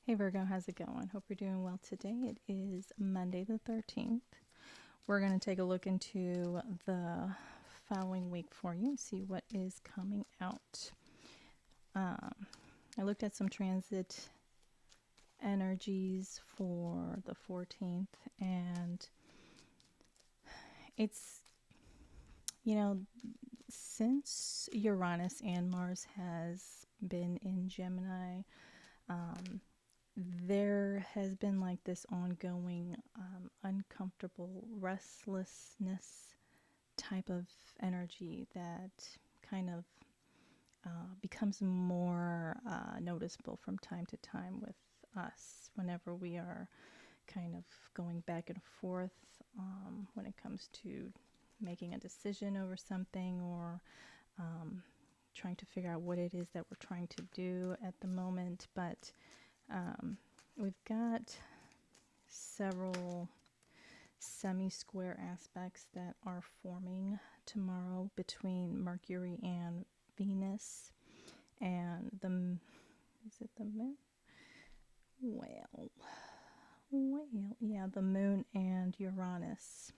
Hey Virgo, how's it going? Hope you're doing well today. It is Monday the 13th. We're going to take a look into the following week for you and see what is coming out. I looked at some transit energies for the 14th, and it's, you know, since Uranus and Mars has been in Gemini, um, there has been like this ongoing uncomfortable restlessness type of energy that kind of becomes more noticeable from time to time with us whenever we are kind of going back and forth when it comes to making a decision over something or um, trying to figure out what it is that we're trying to do at the moment. But we've got several semi-square aspects that are forming tomorrow between Mercury and Venus and is it the moon? Well, yeah, the moon and Uranus.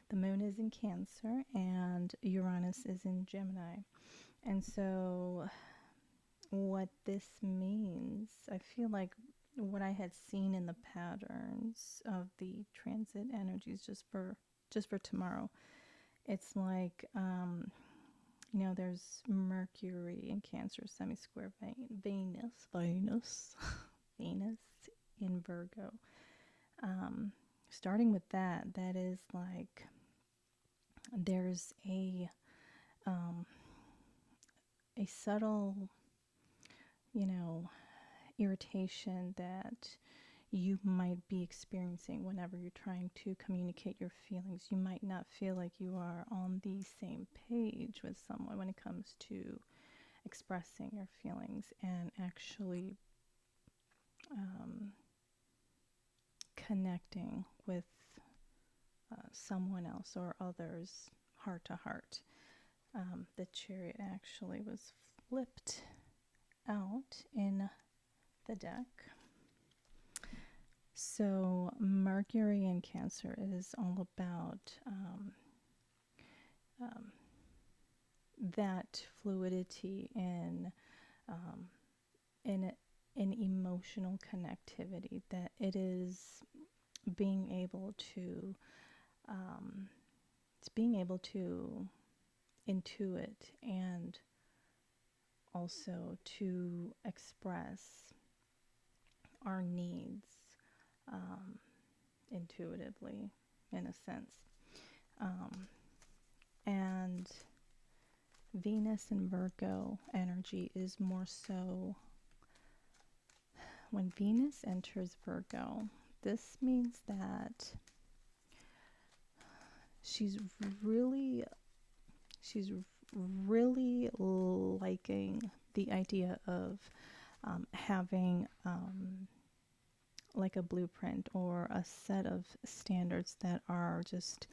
The moon is in Cancer and Uranus is in Gemini. And so what this means, I feel like what I had seen in the patterns of the transit energies just for tomorrow, it's like there's Mercury in Cancer semi-square Venus Venus in Virgo. Starting with that is like there's um, a subtle, you know, irritation that you might be experiencing whenever you're trying to communicate your feelings. You might not feel like you are on the same page with someone when it comes to expressing your feelings and actually connecting with someone else or others heart to heart. The chariot actually was flipped out in the deck. So Mercury in Cancer is all about um, that fluidity um, in in emotional connectivity. That it is being able to it's being able to intuit and also to express our needs um, intuitively, in a sense. Um, and Venus and Virgo energy is more so when Venus enters Virgo, this means that she's really she's really liking the idea of having like a blueprint or a set of standards that are just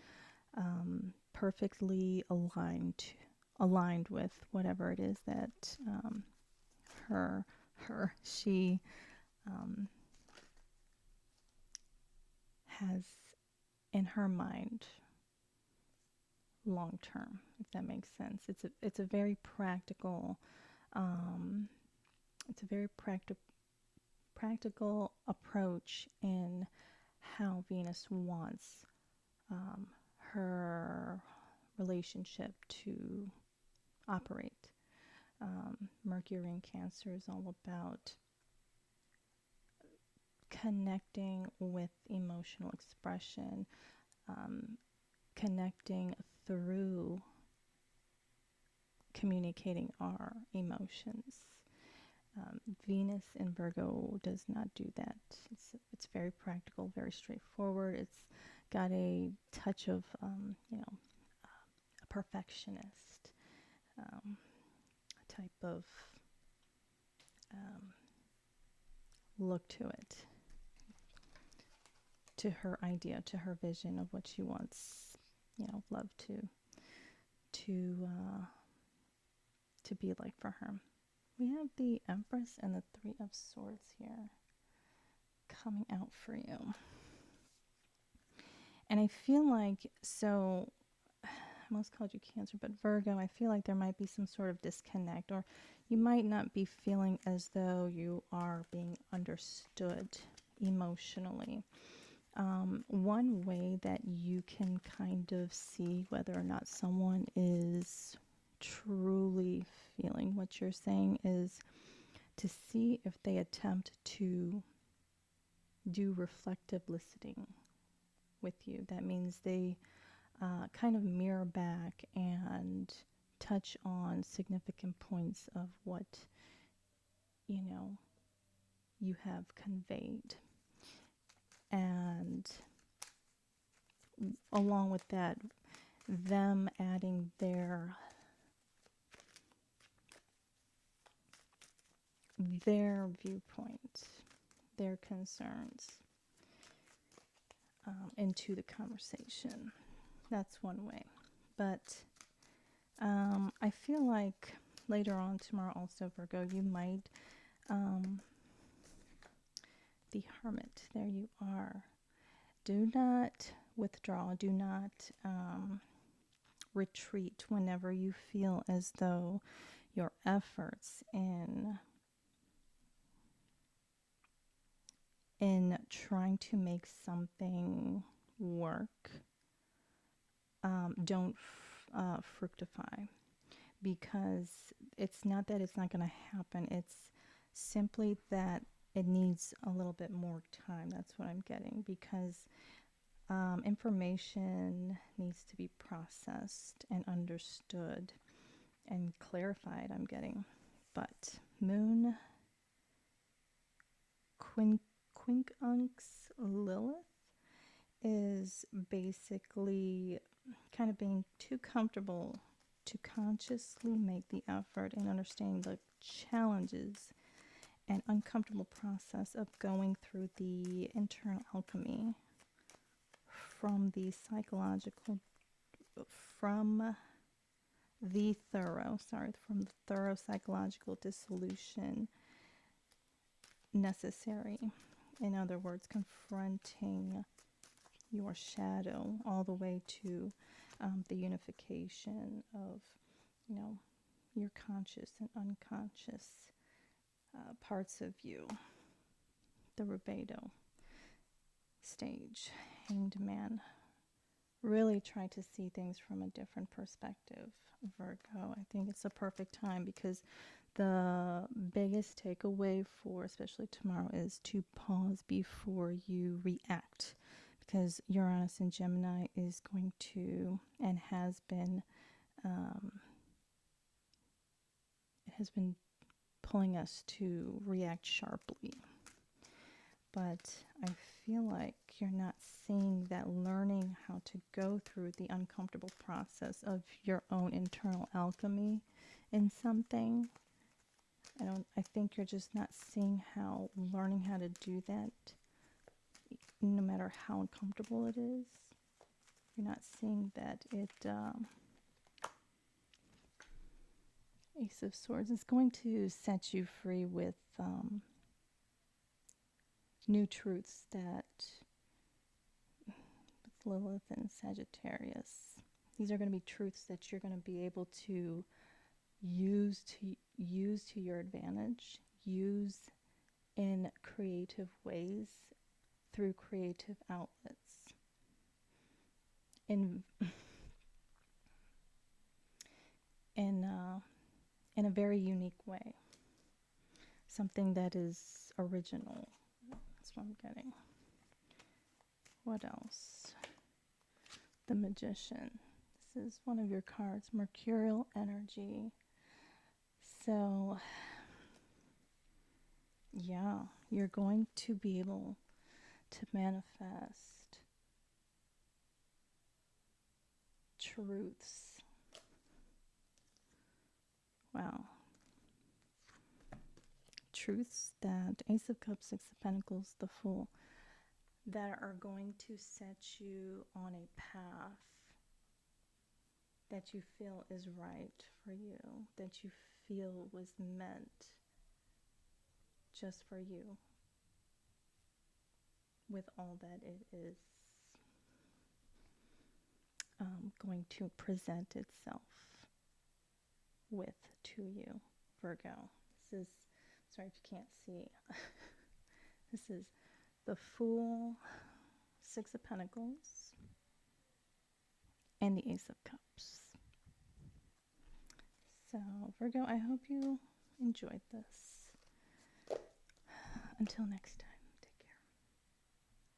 perfectly aligned with whatever it is that her she um, has in her mind long term, if that makes sense. It's a very practical um, it's a very practical approach in how Venus wants her relationship to operate. Mercury in Cancer is all about connecting with emotional expression, connecting through communicating our emotions. Venus in Virgo does not do that. It's very practical, very straightforward. It's got a touch of, a perfectionist type of um, look to it, to her idea, to her vision of what she wants, love to uh, to be like for her. We have the Empress and the Three of Swords here. coming out for you. And I feel like, so I almost called you Cancer, but Virgo, I feel like there might be some sort of disconnect, or you might not be feeling as though you are being understood emotionally. One way that you can kind of see whether or not someone is truly feeling what you're saying is to see if they attempt to do reflective listening with you. That means they kind of mirror back and touch on significant points of what, you know, you have conveyed. And along with that, them adding their viewpoint, their concerns into the conversation. That's one way. But I feel like later on tomorrow also, Virgo, you might, the Hermit, there you are. Do not withdraw. Do not retreat whenever you feel as though your efforts in trying to make something work don't fructify, because it's not that it's not going to happen. It's simply that it needs a little bit more time. That's what I'm getting, because information needs to be processed and understood and clarified, I'm getting. But Moon Quincunx Lilith is basically kind of being too comfortable to consciously make the effort and understanding the challenges and uncomfortable process of going through the internal alchemy from the thorough psychological dissolution necessary. In other words, confronting your shadow all the way to the unification of, you know, your conscious and unconscious parts of you. The Rubedo stage, Hanged Man. Really try to see things from a different perspective, Virgo. I think it's a perfect time, because the biggest takeaway for especially tomorrow is to pause before you react, because Uranus in Gemini is going to, and has been, it has been pulling us to react sharply. But I feel like you're not seeing that learning how to go through the uncomfortable process of your own internal alchemy in something. I think you're just not seeing how learning how to do that, no matter how uncomfortable it is, you're not seeing that it, Ace of Swords is going to set you free with new truths that, with Lilith and Sagittarius, these are going to be truths that you're going to be able to use to your advantage, use in creative ways through creative outlets. In a very unique way. Something that is original. That's what I'm getting. What else? The Magician. This is one of your cards, Mercurial energy. So, yeah, you're going to be able to manifest truths. Wow. Truths that, Ace of Cups, Six of Pentacles, the Fool, that are going to set you on a path that you feel is right for you, that you feel was meant just for you. with all that it is going to present itself with to you, Virgo. This is, sorry if you can't see, this is the Fool, Six of Pentacles, and the Ace of Cups. So, Virgo, I hope you enjoyed this. Until next time.